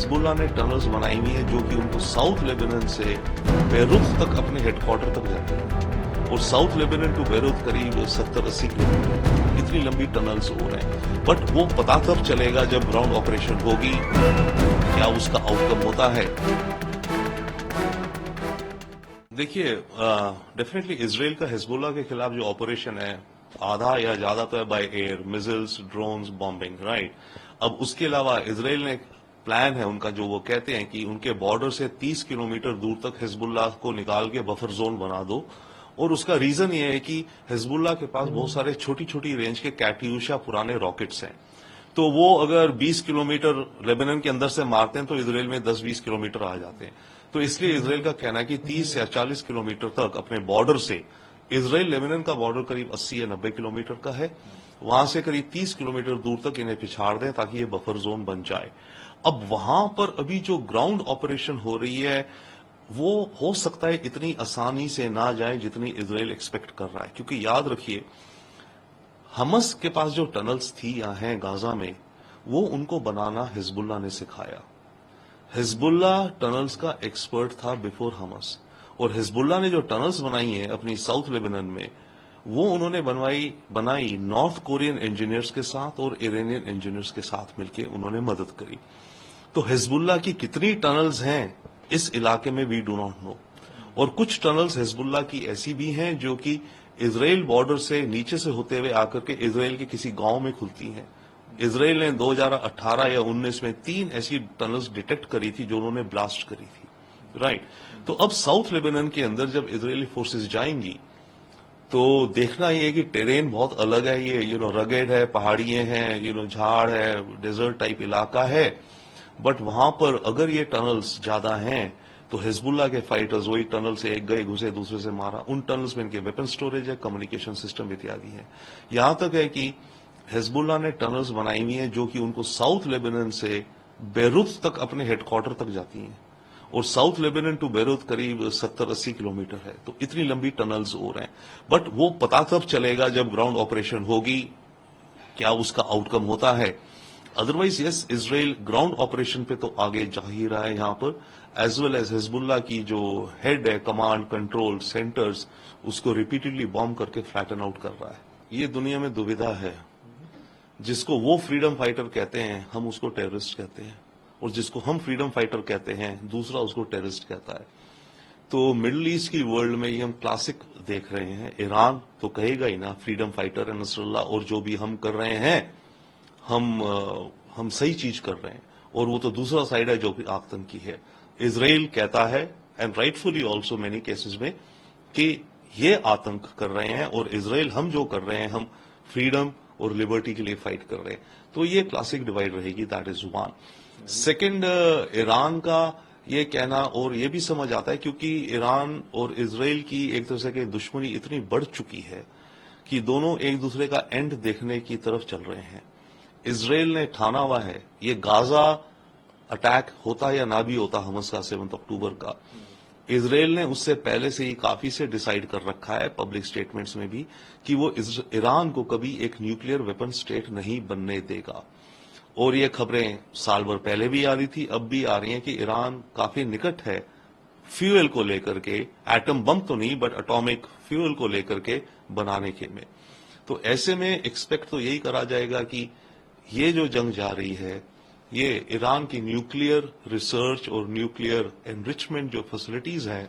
Hezbollah ने tunnels बनाई हुई हैं जो कि उनको साउथ लेबनान से बेरूत तक अपने हेडक्वार्टर तक जाती हैं और साउथ लेबनान टू बेरूत करीब 70-80 किलोमीटर इतनी लंबी टनल्स हो रहे हैं। बट वो पता तब चलेगा जब ग्राउंड ऑपरेशन होगी, क्या उसका आउटकम होता है। देखिए, डेफिनेटली इजराइल का हिजबुल्लाह के खिलाफ जो ऑपरेशन है आधा या ज्यादा तो है by air, missiles, drones, bombing, right. अब उसके अलावा इजराइल ने प्लान है उनका, जो वो कहते हैं कि उनके बॉर्डर से 30 किलोमीटर दूर तक हिजबुल्लाह को निकाल के बफर जोन बना दो। और उसका रीजन ये है कि हिजबुल्लाह के पास बहुत सारे छोटी छोटी रेंज के कैट्यूशा पुराने रॉकेट्स हैं, तो वो अगर 20 किलोमीटर लेबनान के अंदर से मारते हैं तो इजराइल में 10-20 किलोमीटर आ जाते हैं। तो इसलिए इजराइल का कहना है कि 30 या 40 किलोमीटर तक अपने बॉर्डर से, इजराइल लेबनान का बॉर्डर करीब 80 या 90 किलोमीटर का है, वहां से करीब 30 किलोमीटर दूर तक इन्हें पिछाड़ दें ताकि ये बफर जोन बन जाए। अब वहां पर अभी जो ग्राउंड ऑपरेशन हो रही है वो हो सकता है इतनी आसानी से ना जाए जितनी इजराइल एक्सपेक्ट कर रहा है, क्योंकि याद रखिए हमस के पास जो टनल्स थी या हैं गाजा में, वो उनको बनाना हिजबुल्लाह ने सिखाया। हिजबुल्लाह टनल्स का एक्सपर्ट था बिफोर हमस, और हिजबुल्लाह ने जो टनल्स बनाई हैं अपनी साउथ लेबनान में, वो उन्होंने बनाई नॉर्थ कोरियन इंजीनियर्स के साथ और इरानियन इंजीनियर्स के साथ मिलकर उन्होंने मदद करी। तो हिजबुल्लाह की कितनी टनल्स हैं इस इलाके में वी डू नॉट नो, और कुछ टनल्स हिजबुल्लाह की ऐसी भी हैं जो कि इजराइल बॉर्डर से नीचे से होते हुए आकर के इजराइल के किसी गांव में खुलती हैं। इजराइल ने 2018 या 19 में 3 ऐसी टनल्स डिटेक्ट करी थी जो उन्होंने ब्लास्ट करी थी, राइट। तो अब साउथ लेबनान के अंदर जब इजरायली फोर्सेस जाएंगी तो देखना ये है कि टेरेन बहुत अलग है, ये रगेड है, पहाड़ियां हैं, झाड़ है, डेजर्ट टाइप इलाका है। बट वहां पर अगर ये टनल्स ज्यादा हैं तो हिजबुल्लाह के फाइटर्स वही टनल से एक गए घुसे दूसरे से मारा, उन टनल्स में इनके वेपन स्टोरेज है, कम्युनिकेशन सिस्टम इत्यादि है। यहां तक है कि हिजबुल्लाह ने टनल्स बनाई हुई हैं जो कि उनको साउथ लेबनान से बेरूत तक अपने हेडक्वार्टर तक जाती हैं और साउथ लेबनान टू बेरूत करीब 70-80 किलोमीटर है, तो इतनी लंबी टनल्स हो रहे हैं। बट वो पता तब चलेगा जब ग्राउंड ऑपरेशन होगी, क्या उसका आउटकम होता है। Otherwise yes, Israel ground operation पे तो आगे जा ही रहा है यहां पर, एज वेल एज हिजबुल्लाह की जो हेड है, कमांड कंट्रोल सेंटर्स, उसको रिपीटेडली बॉम्ब करके फ्लैटन आउट कर रहा है। ये दुनिया में दुविधा है, जिसको वो फ्रीडम फाइटर कहते हैं हम उसको टेररिस्ट कहते हैं, और जिसको हम फ्रीडम फाइटर कहते हैं दूसरा उसको टेररिस्ट कहता है। तो मिडिल ईस्ट की वर्ल्ड में ये हम क्लासिक देख रहे हैं। ईरान तो कहेगा ही ना फ्रीडम फाइटर है नसरुल्लाह, और जो भी हम कर रहे हैं हम सही चीज कर रहे हैं, और वो तो दूसरा साइड है जो कि आतंकी है। इजराइल कहता है, and rightfully also many cases में, कि ये आतंक कर रहे हैं, और इजराइल हम जो कर रहे हैं हम फ्रीडम और लिबर्टी के लिए फाइट कर रहे हैं। तो ये क्लासिक डिवाइड रहेगी, that is one. Second, Iran का ये कहना, और ये भी समझ आता है क्योंकि ईरान और इजराइल की एक तरह से दुश्मनी इतनी बढ़ चुकी है कि दोनों एक दूसरे का एंड देखने की तरफ चल रहे हैं। इजराइल ने ठाना हुआ है ये गाजा अटैक होता या ना भी होता हमस का 7 अक्टूबर का, इजराइल ने उससे पहले से ही काफी से डिसाइड कर रखा है पब्लिक स्टेटमेंट्स में भी कि वो ईरान को कभी एक न्यूक्लियर वेपन स्टेट नहीं बनने देगा। और ये खबरें साल भर पहले भी आ रही थी, अब भी आ रही हैं कि ईरान काफी निकट है फ्यूल को लेकर के, एटम बम तो नहीं बट एटॉमिक फ्यूल को लेकर के बनाने के में। तो ऐसे में एक्सपेक्ट तो यही करा जाएगा कि ये जो जंग जा रही है ये ईरान की न्यूक्लियर रिसर्च और न्यूक्लियर एनरिचमेंट जो फैसिलिटीज हैं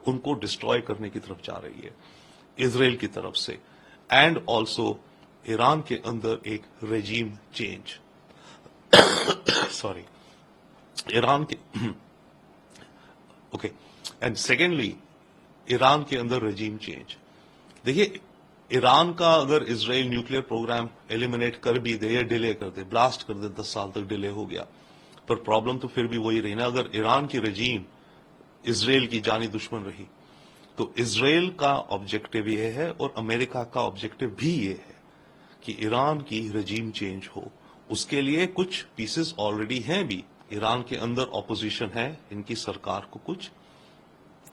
उनको डिस्ट्रॉय करने की तरफ जा रही है इजराइल की तरफ से, एंड ऑल्सो ईरान के अंदर एक रेजीम चेंज सॉरी ईरान के ओके, एंड सेकेंडली ईरान के अंदर रेजीम चेंज। देखिए, ईरान का अगर इजराइल न्यूक्लियर प्रोग्राम एलिमिनेट कर भी दे या डिले कर दे, ब्लास्ट कर दे, 10 साल तक डिले हो गया, पर प्रॉब्लम तो फिर भी वही रही ना। अगर ईरान की रेजीम इजराइल की जानी दुश्मन रही तो इजराइल का ऑब्जेक्टिव ये है और अमेरिका का ऑब्जेक्टिव भी ये है कि ईरान की रेजीम चेंज हो। उसके लिए कुछ पीसेस ऑलरेडी हैं भी, ईरान के अंदर ऑपोजिशन है इनकी सरकार को, कुछ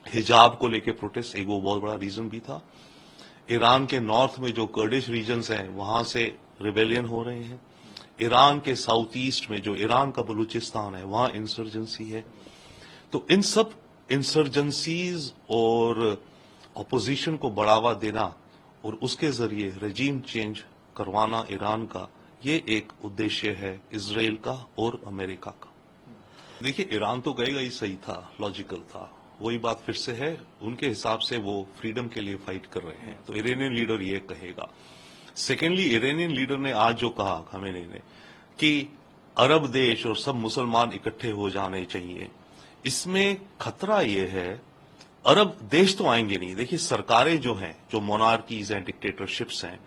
हिजाब को लेके प्रोटेस्ट एक वो बहुत बड़ा रीजन भी था। ईरान के नॉर्थ में जो कर्डिश रीजन्स हैं वहां से रिबेलियन हो रहे हैं। ईरान के साउथ ईस्ट में जो ईरान का बलूचिस्तान है वहां इंसर्जेंसी है। तो इन सब इंसर्जेंसीज और अपोजिशन को बढ़ावा देना और उसके जरिए रेजीम चेंज करवाना ईरान का, ये एक उद्देश्य है इजराइल का और अमेरिका का। देखिए, ईरान तो गएगा ही, सही था, लॉजिकल था। वही बात फिर से है, उनके हिसाब से वो फ्रीडम के लिए फाइट कर रहे हैं, तो इरानियन लीडर ये कहेगा। सेकेंडली, इरानियन लीडर ने आज जो कहा खमेनी ने कि अरब देश और सब मुसलमान इकट्ठे हो जाने चाहिए, इसमें खतरा ये है, अरब देश तो आएंगे नहीं। देखिए, सरकारें जो हैं, जो मोनार्कीज हैं, डिक्टेटरशिप्स हैं,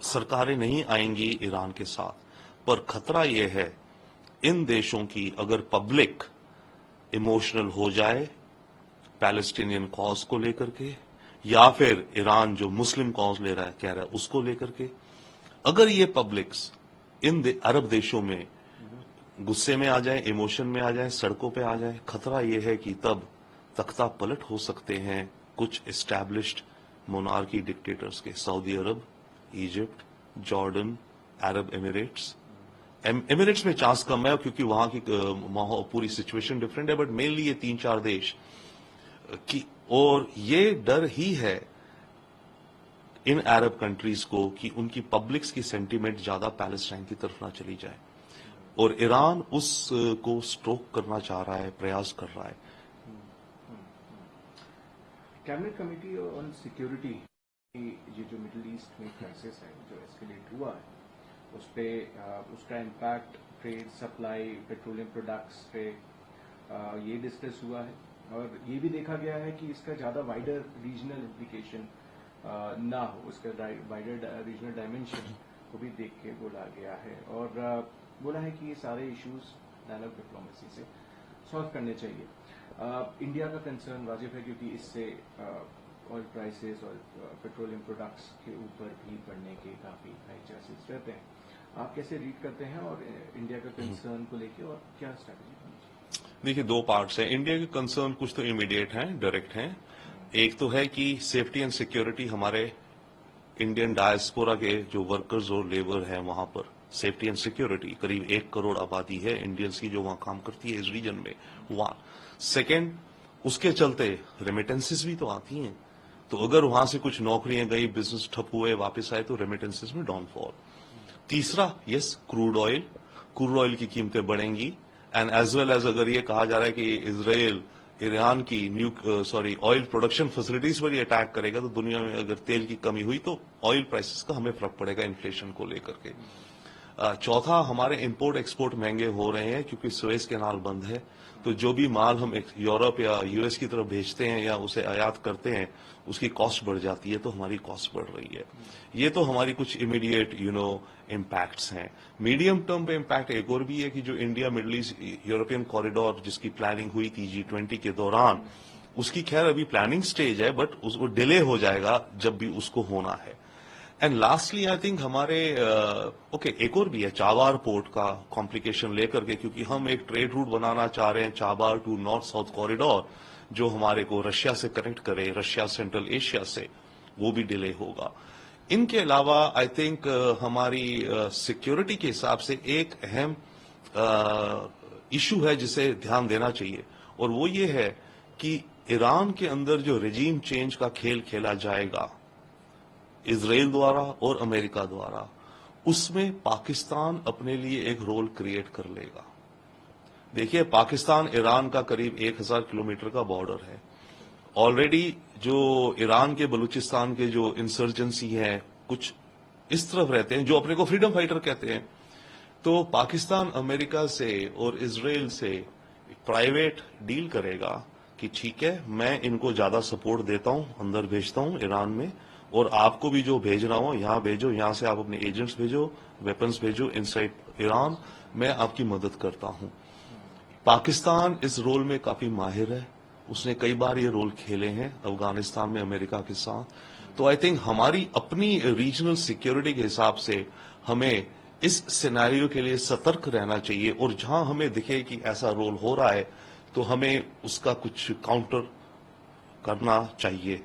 सरकारें नहीं आएंगी ईरान के साथ, पर खतरा यह है इन देशों की अगर पब्लिक इमोशनल हो जाए पैलेस्टीनियन कॉज को लेकर के, या फिर ईरान जो मुस्लिम कॉज ले रहा है, कह रहा है, उसको लेकर के, अगर ये पब्लिक्स इन अरब देशों में गुस्से में आ जाए, इमोशन में आ जाए, सड़कों पे आ जाए, खतरा यह है कि तब तख्ता पलट हो सकते हैं कुछ एस्टैब्लिश्ड मोनार्की डिक्टेटर्स के, Saudi Arab, Egypt, Jordan, Arab Emirates. Emirates में चांस कम है क्योंकि वहां की पूरी सिचुएशन डिफरेंट है, बट मेनली ये 3-4 देश की, और ये डर ही है इन अरब कंट्रीज को कि उनकी पब्लिक्स की सेंटीमेंट ज्यादा पैलेस्टाइन की तरफ ना चली जाए, और ईरान उस को स्ट्रोक करना चाह रहा है, प्रयास कर रहा है। कैबिनेट कमेटी ऑन सिक्योरिटी, ये जो मिडिल ईस्ट में क्राइसिस है जो एस्केलेट हुआ है, उस पे उसका impact trade, supply, petroleum products पे ये डिस्कस हुआ है, और ये भी देखा गया है कि इसका ज्यादा वाइडर रीजनल इम्प्लीकेशन ना हो, उसका वाइडर रीजनल डायमेंशन को भी देख के बोला गया है, और बोला है कि ये सारे इश्यूज डायलॉग डिप्लोमेसी से सॉल्व करने चाहिए। इंडिया का कंसर्न वाजिब है क्योंकि इससे ऑयल प्राइसेस और पेट्रोलियम प्रोडक्ट्स के ऊपर भी बढ़ने के काफी हाई चांसेस रहते हैं। आप कैसे रीड करते हैं, और इंडिया का कंसर्न को लेके और क्या स्ट्रैटेजी होनी चाहिए? देखिए, दो पार्ट्स हैं इंडिया के कंसर्न। कुछ तो इमीडिएट हैं, डायरेक्ट हैं। एक तो है कि सेफ्टी एंड सिक्योरिटी, हमारे इंडियन डायस्पोरा के जो वर्कर्स और लेबर है वहां पर सेफ्टी एंड सिक्योरिटी, करीब 1 करोड़ आबादी है इंडियंस की जो वहां काम करती है इस रीजन में, वहां। सेकेंड, उसके चलते रेमिटेंसेस भी तो आती हैं, तो अगर वहां से कुछ नौकरियां गई, बिजनेस ठप हुए, वापस आए, तो रेमिटेंसेस में डाउनफॉल। तीसरा, यस, क्रूड ऑयल की कीमतें बढ़ेंगी, एंड एज वेल एज अगर ये कहा जा रहा है कि इजराइल ईरान की ऑयल प्रोडक्शन फैसिलिटीज पर ही अटैक करेगा, तो दुनिया में अगर तेल की कमी हुई तो ऑयल प्राइसेस का हमें फर्क पड़ेगा इन्फ्लेशन को लेकर के। चौथा, हमारे इंपोर्ट एक्सपोर्ट महंगे हो रहे हैं क्योंकि सुएज कैनाल बंद है, तो जो भी माल हम यूरोप या यूएस की तरफ भेजते हैं या उसे आयात करते हैं, उसकी कॉस्ट बढ़ जाती है, तो हमारी कॉस्ट बढ़ रही है। ये तो हमारी कुछ इमीडिएट इम्पैक्ट्स हैं। मीडियम टर्म पे इम्पैक्ट एक और भी है कि जो India middle east European corridor जिसकी प्लानिंग हुई थी G20 के दौरान, उसकी खैर अभी प्लानिंग स्टेज है, बट उसको डिले हो जाएगा जब भी उसको होना है। एंड लास्टली आई थिंक हमारे एक और भी है, चाबार पोर्ट का कॉम्प्लिकेशन लेकर के, क्योंकि हम एक ट्रेड रूट बनाना चाह रहे हैं, Chabahar to north south corridor, जो हमारे को रशिया से कनेक्ट करे, रशिया सेंट्रल एशिया से, वो भी डिले होगा। इनके अलावा आई थिंक हमारी सिक्योरिटी के हिसाब से एक अहम इशू है जिसे ध्यान देना चाहिए, और वो ये है कि ईरान के अंदर जो रेजीम चेंज का खेल खेला जाएगा इजराइल द्वारा और अमेरिका द्वारा, उसमें पाकिस्तान अपने लिए एक रोल क्रिएट कर लेगा। देखिए, पाकिस्तान ईरान का करीब 1000 किलोमीटर का बॉर्डर है। ऑलरेडी जो ईरान के बलूचिस्तान के जो इंसर्जेंसी है, कुछ इस तरफ रहते हैं जो अपने को फ्रीडम फाइटर कहते हैं, तो पाकिस्तान अमेरिका से और इजराइल से प्राइवेट डील करेगा कि ठीक है, मैं इनको ज्यादा सपोर्ट देता हूं, अंदर भेजता हूं ईरान में, और आपको भी जो भेजना हो यहां भेजो, यहां से आप अपने एजेंट्स भेजो, वेपन्स भेजो इनसाइड ईरान, मैं आपकी मदद करता हूं। पाकिस्तान इस रोल में काफी माहिर है, उसने कई बार ये रोल खेले हैं अफगानिस्तान में अमेरिका के साथ। तो आई थिंक हमारी अपनी रीजनल सिक्योरिटी के हिसाब से हमें इस सिनेरियो के लिए सतर्क रहना चाहिए, और जहां हमें दिखे कि ऐसा रोल हो रहा है तो हमें उसका कुछ काउंटर करना चाहिए।